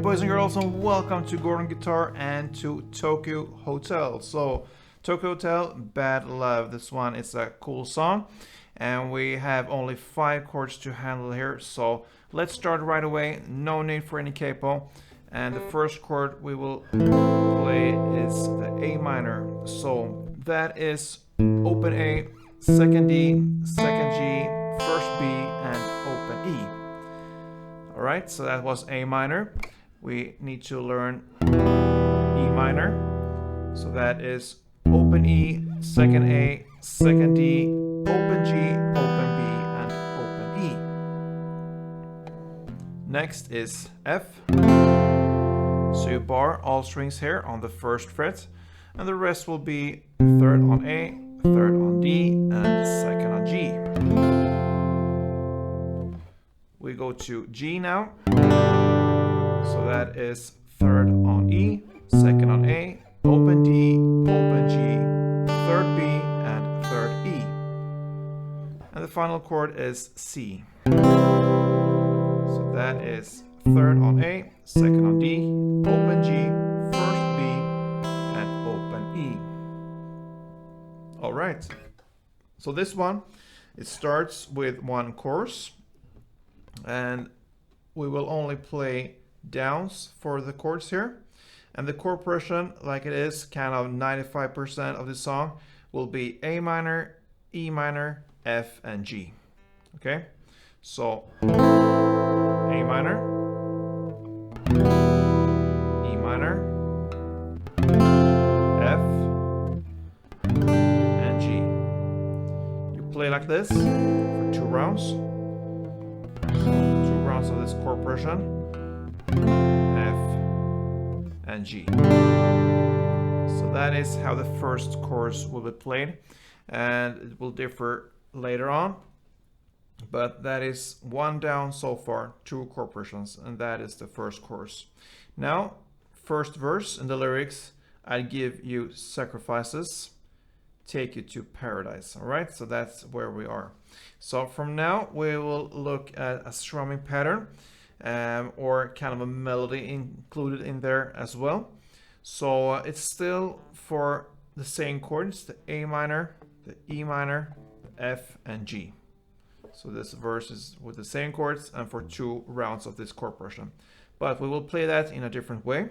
Boys and girls, and welcome to Gordon Guitar and to Tokio Hotel. So Tokyo Hotel, Bad Love. This one is a cool song, and we have only 5 chords to handle here. So let's start right away. No need for any capo. And the first chord we will play is the A minor. So that is open A, second D, second G, first B, and open E. All right, so that was A minor. We need to learn E minor. So that is open E, second A, second D, open G, open B, and open E. Next is F. So you bar all strings here on the first fret, and the rest will be third on A, third on D, and second on G. We go to G now. So that is third on E, second on A, open D, open G, third B, and third E. And the final chord is C. So that is third on A, second on D, open G, first B, and open E. All right. So this one, it starts with one chorus, and we will only play downs for the chords here, and the chord progression, like it is kind of 95% of the song, will be A minor, E minor, F, and G. Okay, so A minor, E minor, F, and G. You play like this for 2 rounds. So 2 rounds of this chord progression. F and G. So that is how the first chorus will be played, and it will differ later on, but that is 1 down so far, 2 chord progressions, and that is the first chorus. Now, first verse in the lyrics, I give you sacrifices, take you to paradise. All right, so that's where we are. So from now we will look at a strumming pattern, or kind of a melody included in there as well. So it's still for the same chords, the A minor, the E minor, the F, and G. So this verse is with the same chords and for 2 rounds of this chord progression. But we will play that in a different way.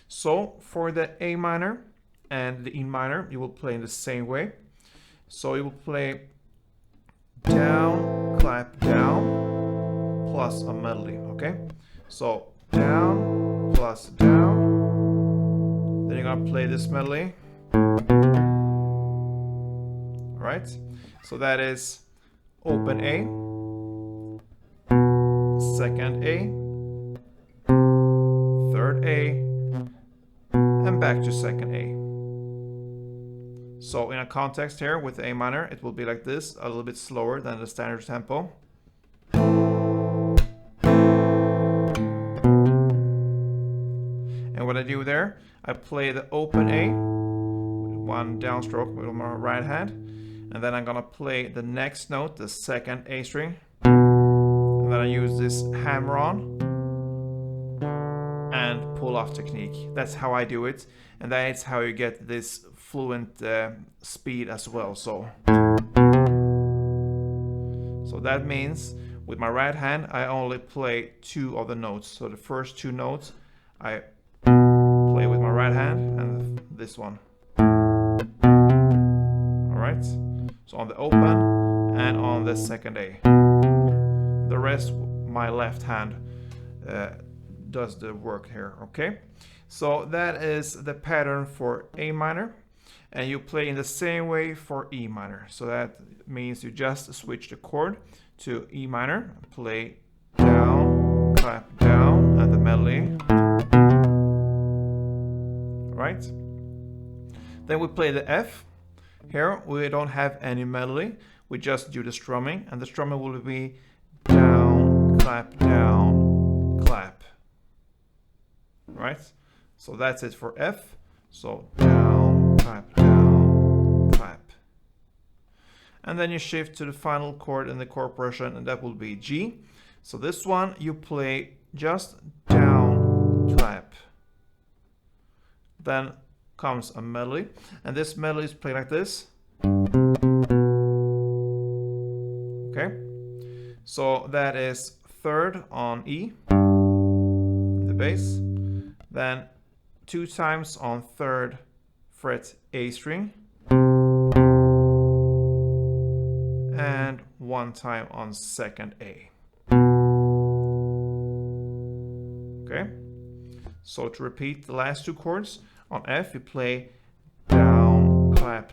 So for the A minor and the E minor, you will play in the same way. So you will play down, clap, down, plus a melody, okay? So down, plus down, then you're gonna play this melody. All right, so that is open A, second A, third A, and back to second A. So in a context here with A minor, it will be like this, a little bit slower than the standard tempo. And what I do there, I play the open A with 1 downstroke with my right hand, and then I'm gonna play the next note, the second A string, and then I use this hammer on and pull off technique. That's how I do it, and that's how you get this fluent speed as well. So that means with my right hand I only play 2 of the notes. So the first 2 notes I play with my right hand, and this one. All right, so on the open and on the second A. The rest my left hand does the work here. Okay, so that is the pattern for A minor, and you play in the same way for E minor. So that means you just switch the chord to E minor, play down, clap down, and the melody. Right? Then we play the F. Here we don't have any melody, we just do the strumming, and the strumming will be down, clap, clap. right? So that's it for F. So down, clap, down, clap. And then you shift to the final chord in the chord progression, and that will be G. So this one you play just down, clap. Then comes a melody, and this melody is played like this. Okay, so that is third on E, the bass, then 2 times on third fret A string, and 1 time on second A. Okay, so to repeat the last 2 chords, on F you play down, clap,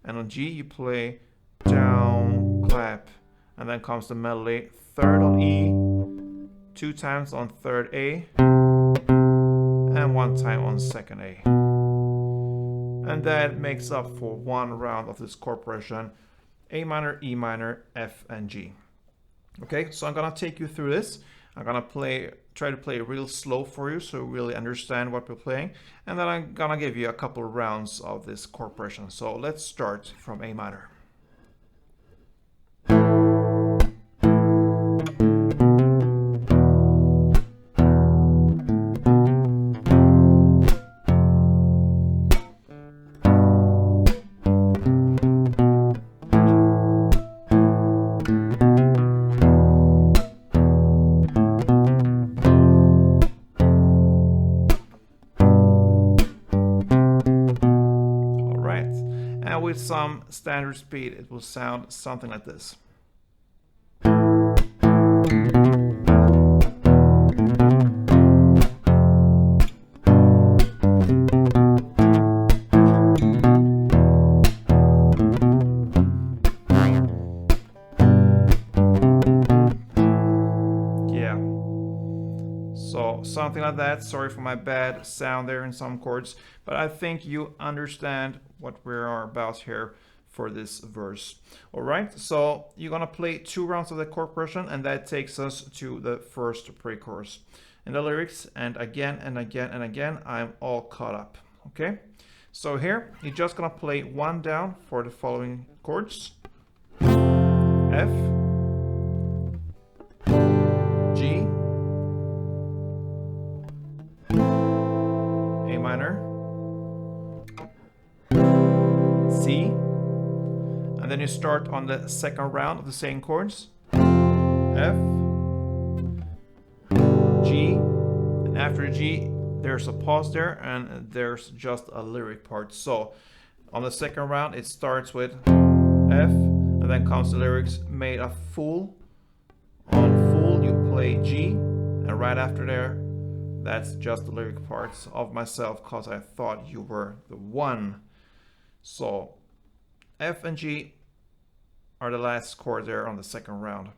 and on G you play down, clap, and then comes the melody, third on E, 2 times on third A, and 1 time on second A. And that makes up for 1 round of this chord progression: A minor, E minor, F, and G. Okay, so I'm gonna take you through this. I'm gonna try to play real slow for you so you really understand what we're playing, and then I'm gonna give you a couple of rounds of this chord progression. So let's start from A minor. With some standard speed, it will sound something like this. Yeah. So something like that. Sorry for my bad sound there in some chords, but I think you understand what we are about here for this verse. All right, so you're gonna play 2 rounds of the chord progression, and that takes us to the first pre-chorus. In the lyrics, and again and again and again, I'm all caught up. Okay, so here you're just gonna play 1 down for the following chords: F, G, A minor, C, and then you start on the second round of the same chords: F, G, and after G there's a pause there, and there's just a lyric part. So on the second round it starts with F, and then comes the lyrics made a fool. On fool you play G, and right after there, that's just the lyric parts of myself, cause I thought you were the one. So F and G are the last chord there on the second round,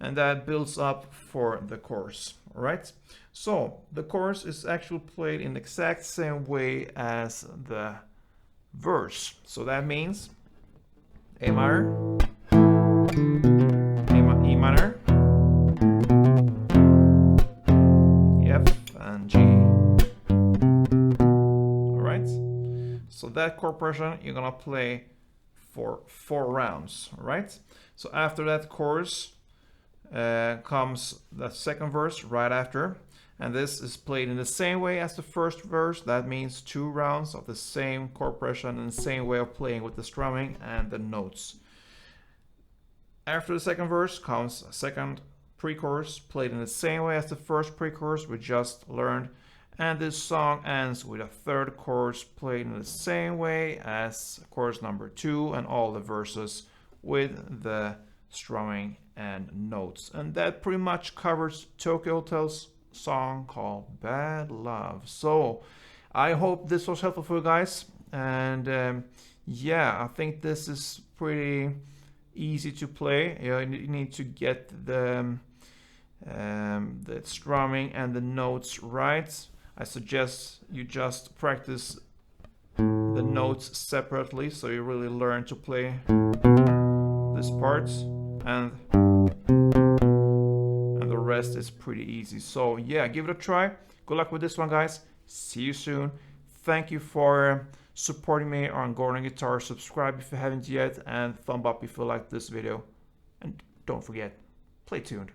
and that builds up for the chorus. All right, so the chorus is actually played in the exact same way as the verse. So that means A minor, E minor, F, and G. All right, so that chord progression you're gonna play for 4 rounds. All right, so after that chorus comes the second verse right after, and this is played in the same way as the first verse. That means 2 rounds of the same chord progression and the same way of playing with the strumming and the notes. After the second verse comes a second pre-chorus played in the same way as the first pre-chorus we just learned, and this song ends with a third chorus played in the same way as chorus number 2 and all the verses with the strumming and notes. And that pretty much covers Tokyo Hotel's song called Bad Love. So I hope this was helpful for you guys, and yeah, I think this is pretty easy to play. You need to get the strumming and the notes right. I suggest you just practice the notes separately so you really learn to play this part, and the rest is pretty easy. So yeah, give it a try. Good luck with this one, guys. See you soon. Thank you for supporting me on Gordon Guitar. Subscribe if you haven't yet, and thumb up if you like this video. And don't forget, play tuned.